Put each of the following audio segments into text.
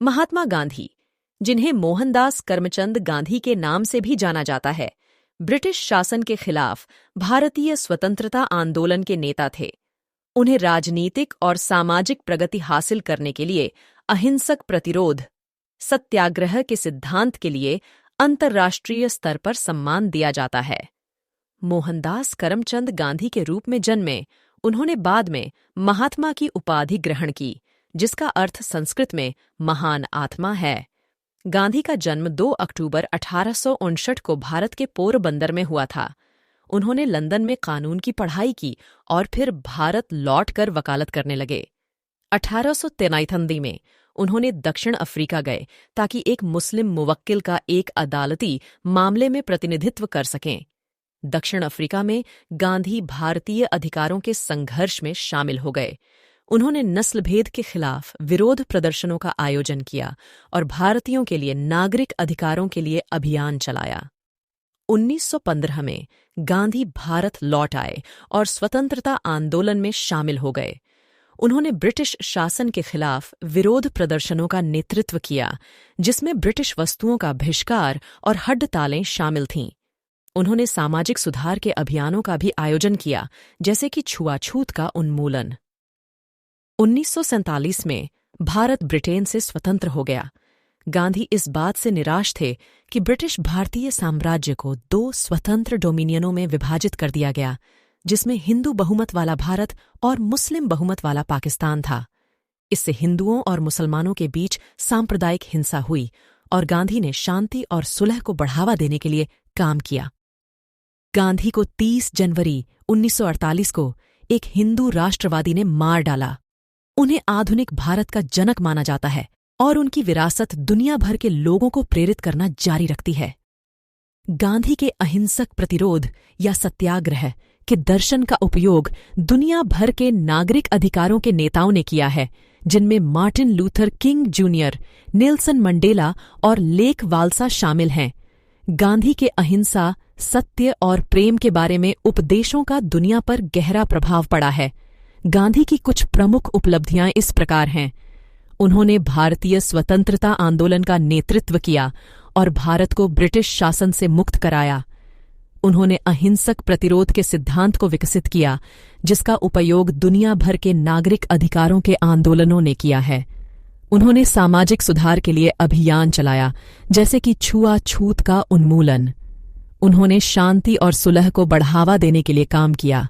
महात्मा गांधी, जिन्हें मोहनदास करमचंद गांधी के नाम से भी जाना जाता है, ब्रिटिश शासन के खिलाफ भारतीय स्वतंत्रता आंदोलन के नेता थे। उन्हें राजनीतिक और सामाजिक प्रगति हासिल करने के लिए अहिंसक प्रतिरोध, सत्याग्रह के सिद्धांत के लिए अंतर्राष्ट्रीय स्तर पर सम्मान दिया जाता है। मोहनदास करमचंद गांधी के रूप में जन्मे, उन्होंने बाद में महात्मा की उपाधि ग्रहण की, जिसका अर्थ संस्कृत में महान आत्मा है। गांधी का जन्म 2 अक्टूबर 1859 को भारत के पोरबंदर में हुआ था। उन्होंने लंदन में कानून की पढ़ाई की और फिर भारत लौटकर वकालत करने लगे। 1893 में उन्होंने दक्षिण अफ्रीका गए ताकि एक मुस्लिम मुवक्किल का एक अदालती मामले में प्रतिनिधित्व कर सकें। दक्षिण अफ्रीका में गांधी भारतीय अधिकारों के संघर्ष में शामिल हो गए। उन्होंने नस्लभेद के खिलाफ विरोध प्रदर्शनों का आयोजन किया और भारतीयों के लिए नागरिक अधिकारों के लिए अभियान चलाया। 1915 में गांधी भारत लौट आए और स्वतंत्रता आंदोलन में शामिल हो गए। उन्होंने ब्रिटिश शासन के खिलाफ विरोध प्रदर्शनों का नेतृत्व किया, जिसमें ब्रिटिश वस्तुओं का बहिष्कार और हड़तालें शामिल थीं। उन्होंने सामाजिक सुधार के अभियानों का भी आयोजन किया, जैसे कि छुआछूत का उन्मूलन। 1947 में भारत ब्रिटेन से स्वतंत्र हो गया। गांधी इस बात से निराश थे कि ब्रिटिश भारतीय साम्राज्य को 2 स्वतंत्र डोमिनियनों में विभाजित कर दिया गया, जिसमें हिंदू बहुमत वाला भारत और मुस्लिम बहुमत वाला पाकिस्तान था। इससे हिंदुओं और मुसलमानों के बीच सांप्रदायिक हिंसा हुई और गांधी ने शांति और सुलह को बढ़ावा देने के लिए काम किया। गांधी को 30 जनवरी 1948 को एक हिंदू राष्ट्रवादी ने मार डाला। उन्हें आधुनिक भारत का जनक माना जाता है और उनकी विरासत दुनिया भर के लोगों को प्रेरित करना जारी रखती है। गांधी के अहिंसक प्रतिरोध या सत्याग्रह के दर्शन का उपयोग दुनिया भर के नागरिक अधिकारों के नेताओं ने किया है, जिनमें Martin Luther king junior, Nelson Mandela और लेक वालसा शामिल हैं। गांधी के अहिंसा, सत्य और प्रेम के बारे में उपदेशों का दुनिया पर गहरा प्रभाव पड़ा है। गांधी की कुछ प्रमुख उपलब्धियां इस प्रकार हैं। उन्होंने भारतीय स्वतंत्रता आंदोलन का नेतृत्व किया और भारत को ब्रिटिश शासन से मुक्त कराया। उन्होंने अहिंसक प्रतिरोध के सिद्धांत को विकसित किया, जिसका उपयोग दुनिया भर के नागरिक अधिकारों के आंदोलनों ने किया है। उन्होंने सामाजिक सुधार के लिए अभियान चलाया, जैसे कि छुआछूत का उन्मूलन। उन्होंने शांति और सुलह को बढ़ावा देने के लिए काम किया।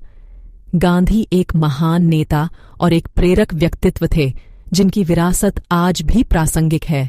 गांधी एक महान नेता और एक प्रेरक व्यक्तित्व थे, जिनकी विरासत आज भी प्रासंगिक है।